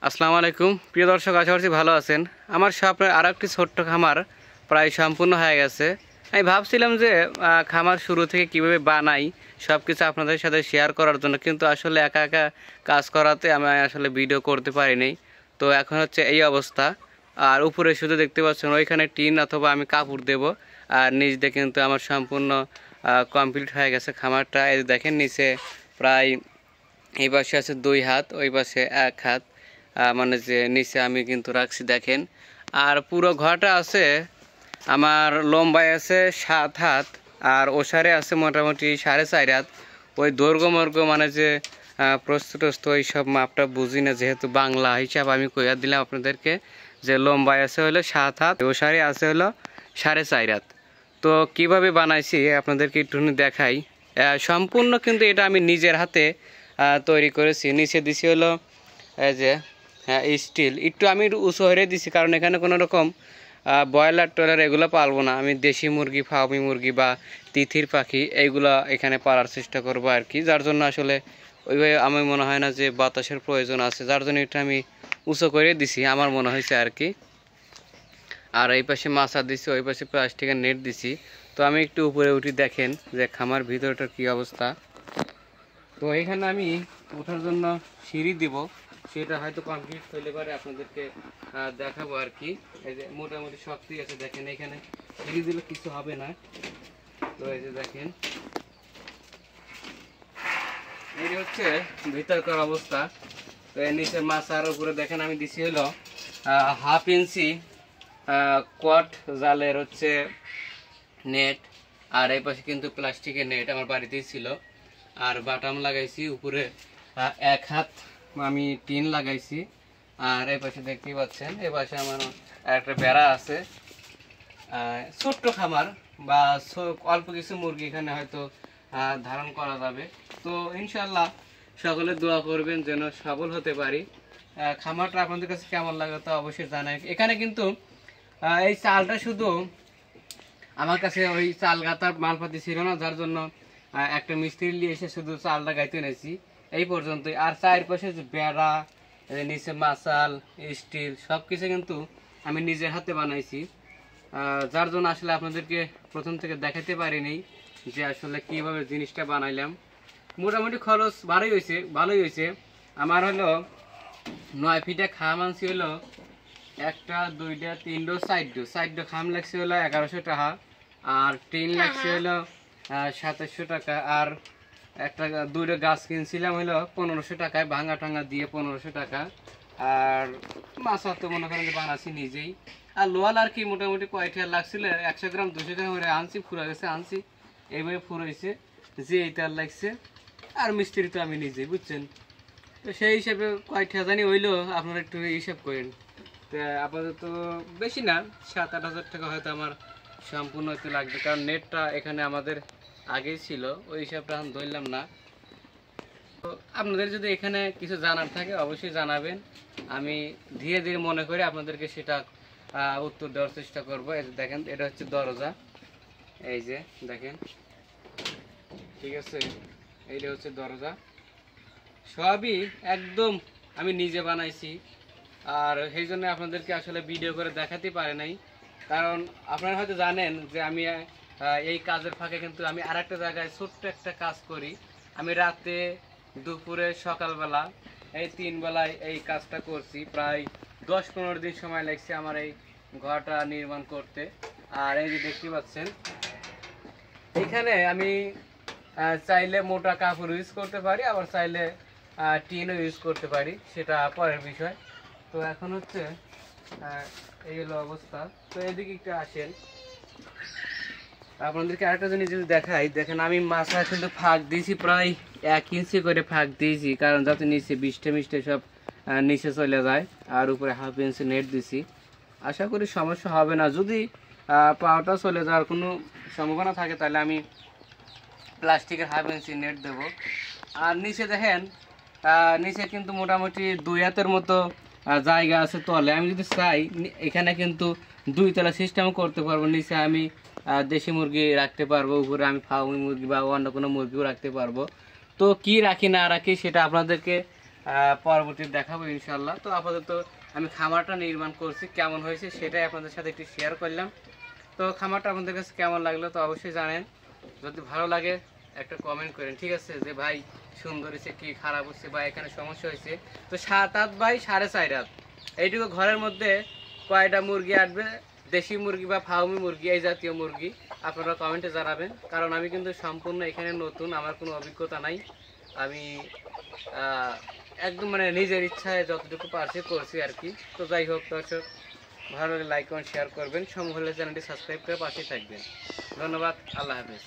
আসসালামু আলাইকুম প্রিয় দর্শক, আশা করছি ভালো আছেন। আমার স্বপ্নের আরও একটি ছোট্ট খামার প্রায় সম্পূর্ণ হয়ে গেছে। আমি ভাবছিলাম যে খামার শুরু থেকে কিভাবে বানাই সব কিছু আপনাদের সাথে শেয়ার করার জন্য, কিন্তু আসলে একা একা কাজ করাতে আমি আসলে ভিডিও করতে পারিনি। তো এখন হচ্ছে এই অবস্থা। আর উপরে শুধু দেখতে পাচ্ছেন ওইখানে টিন অথবা আমি কাপড় দেব। আর নিচ দিয়ে কিন্তু আমার সম্পূর্ণ কমপ্লিট হয়ে গেছে খামারটা। এই দেখেন নিচে প্রায় এই পাশে আছে 2 হাত, ওই পাশে 1 হাত, মানে যে নিচে আমি কিন্তু রাখছি দেখেন। আর পুরো ঘরটা আছে আমার লম্বায় আছে 7 হাত, আর ওসারে আছে মোটামুটি 4.5 হাত। ওই দৈর্ঘ্য মর্ঘ মানে যে প্রস্তুত ওই সব মাপটা বুঝি না, যেহেতু বাংলা হিসাব আমি কইয়া দিলাম আপনাদেরকে যে লম্বায় আছে হলো 7 হাত, ওসারে আছে হলো 4.5 হাত। তো কিভাবে বানাইছি আপনাদেরকে একটু দেখাই। সম্পূর্ণ কিন্তু এটা আমি নিজের হাতে তৈরি করেছি। নিচে দিছি হলো এই যে স্টিল, একটু আমি উঁচু হয়ে দিছি কারণ এখানে কোনো রকম ব্রয়লার টয়লার এগুলো পালবো না। আমি দেশি মুরগি, ফার্মি মুরগি বা তিথির পাখি এইগুলো এখানে পালার চেষ্টা করবো আর কি, যার জন্য আসলে ওইভাবে আমার মনে হয় না যে বাতাসের প্রয়োজন আছে, যার জন্য এটা আমি উঁচু করে দিছি আমার মনে হয়েছে আর কি। আর এই পাশে মাছা দিছি, ওই পাশে প্লাস্টিকের নেট দিছি। তো আমি একটু উপরে উঠি, দেখেন যে খামার ভিতরটার কি অবস্থা। তো এখানে আমি ওঠার জন্য সিঁড়ি দিব, সেটা হয়তো কমপ্লিট হইলে পারে আপনাদেরকে দেখাবো আর কি। এই যে মোটামুটি শক্তি আছে দেখেন, এখানে সিঁড়ি দিলে কিছু হবে না। তো এই যে দেখেন এই হচ্ছে ভিতরকার অবস্থা। তো এর নিচে মাছার উপরে দেখেন আমি দিছি হলো 1/2 ইঞ্চি কোয়াট জালের হচ্ছে নেট, আর এই পাশে কিন্তু প্লাস্টিকের নেট আমার বাড়িতেই ছিল। আর বাটাম লাগাইছি উপরে 1 হাত আমি টিন লাগাইছি। আর এই পাশে দেখতেই পাচ্ছেন এই পাশে আমার একটা বেড়া আছে। ছোট্ট খামার বা অল্প কিছু মুরগি এখানে হয়তো ধারণ করা যাবে। তো ইনশাল্লাহ সকলে দোয়া করবেন যেন সফল হতে পারি। খামারটা আপনাদের কাছে কেমন লাগে তা অবশ্যই জানাই। এখানে কিন্তু এই চালটা শুধু আমার কাছে ওই চাল গাঁথার মালপাতি ছিল না, যার জন্য একটা মিস্ত্রি নিয়ে এসে শুধু চালটা গাইতে এনেছি এই পর্যন্তই। আর চারপাশে যে বেড়া, নিচে মাচাল, স্টিল সব কিছু কিন্তু আমি নিজের হাতে বানাইছি, যার জন্য আসলে আপনাদেরকে প্রথম থেকে দেখাতে পারিনি যে আসলে কিভাবে জিনিসটা বানাইলাম। মোটামুটি খরচ ভালোই হয়েছে। আমার হলো 9 ফিটে খাম আনছি হলো 1টা 2টা 3টো 4টো খাম লাগছে হলো 1100 টাকা, আর টিন লাগছে হলো 2700 টাকা, আর একটা 2টো গাছ কিনছিলাম হলো 1500 টাকায়, ভাঙা টাঙ্গা দিয়ে 1500 টাকা। আর মাছা তো মনে করেন যে বানাচ্ছি নিজেই। আর লোয়াল আর কি মোটামুটি কয়টা লাগছিল 100 গ্রাম 200 গ্রাম করে আনছি, ফুরা গেছে আনছি এইভাবে ফুরাইছে যে এইটা লাগছে। আর মিস্ত্রি তো আমি নিজেই, বুঝছেন। তো সেই হিসাবে কয়টা জানি হইলো আপনারা একটু হিসাব করেন। তো আপাতত বেশি না, 7-8 হাজার টাকা হয়তো আমার সম্পূর্ণ হতে লাগবে, কারণ নেটটা এখানে আমাদের আগেই ছিল, ওই হিসাবটা আমি ধরলাম না। তো আপনাদের যদি এখানে কিছু জানার থাকে অবশ্যই জানাবেন, আমি ধীরে ধীরে মনে করে আপনাদেরকে সেটা উত্তর দেওয়ার চেষ্টা করবো। এই যে দেখেন এটা হচ্ছে দরজা, এই যে দেখেন, ঠিক আছে, এইটা হচ্ছে দরজা। সবই একদম আমি নিজে বানাইছি। আর সেই জন্য আপনাদেরকে আসলে ভিডিও করে দেখাতে পারে নাই, কারণ আপনারা হয়তো জানেন যে আমি এই কাজের ফাঁকে কিন্তু আমি আরেকটা জায়গায় ছোট্ট একটা কাজ করি। আমি রাতে, দুপুরে, সকালবেলা এই 3 বেলায় এই কাজটা করছি। প্রায় 10-15 দিন সময় লাগছে আমার এই ঘরটা নির্মাণ করতে। আর এই যে দেখতে পাচ্ছেন এখানে আমি চাইলে মোটা কাপড় ইউজ করতে পারি, আবার চাইলে টিনও ইউজ করতে পারি, সেটা পরের বিষয়। তো এখন হচ্ছে এই হলো অবস্থা। তো এদিকে একটু আসেন, আপনাদেরকে আরেকটা জিনিস যদি দেখাই, দেখেন আমি মাছা কিন্তু ফাঁক দিয়েছি, প্রায় 1 ইঞ্চি করে ফাঁক দিয়েছি, কারণ যাতে নিচে বৃষ্টি সব নিচে চলে যায়। আর উপরে 1/2 ইঞ্চি নেট দিছি, আশা করি সমস্যা হবে না। যদি পাওয়াটা চলে যাওয়ার কোনো সম্ভাবনা থাকে তাহলে আমি প্লাস্টিকের 1/2 ইঞ্চি নেট দেবো। আর নিচে দেখেন নিচে কিন্তু মোটামুটি 2 হাতের মতো জায়গা আছে তলে। আমি যদি চাই এখানে কিন্তু 2 তলা সিস্টেম করতে পারবো। নিচে আমি দেশি মুরগি রাখতে পারবো, উপরে আমি ফার্মি মুরগি বা অন্য কোনো মুরগিও রাখতে পারবো। তো কি রাখি না রাখি সেটা আপনাদেরকে পরবর্তীতে দেখাবো ইনশাল্লাহ। তো আপাতত আমি খামারটা নির্মাণ করছি, কেমন হয়েছে সেটাই আপনাদের সাথে একটু শেয়ার করলাম। তো খামারটা আপনাদের কাছে কেমন লাগলো তো অবশ্যই জানেন। যদি ভালো লাগে একটা কমেন্ট করেন, ঠিক আছে, যে ভাই সুন্দর হয়েছে কি খারাপ হচ্ছে বা এখানে সমস্যা হয়েছে। তো 7-8 বাই 4.5 হাত এইটুকু ঘরের মধ্যে কয়টা মুরগি আসবে, দেশি মুরগি বা ফার্মি মুরগি এই জাতীয় মুরগি আপনারা কমেন্টে জানাবেন। কারণ আমি কিন্তু সম্পূর্ণ এখানে নতুন, আমার কোনো অভিজ্ঞতা নাই। আমি একদম মানে নিজের ইচ্ছায় যতটুকু পারছি করছি আর কি। তো যাই হোক দর্শক, ভালো লাগলে লাইক কমেন্ট শেয়ার করবেন, সম্ভব হলে চ্যানেলটি সাবস্ক্রাইব করে পাশেই থাকবেন। ধন্যবাদ, আল্লাহ হাফেজ।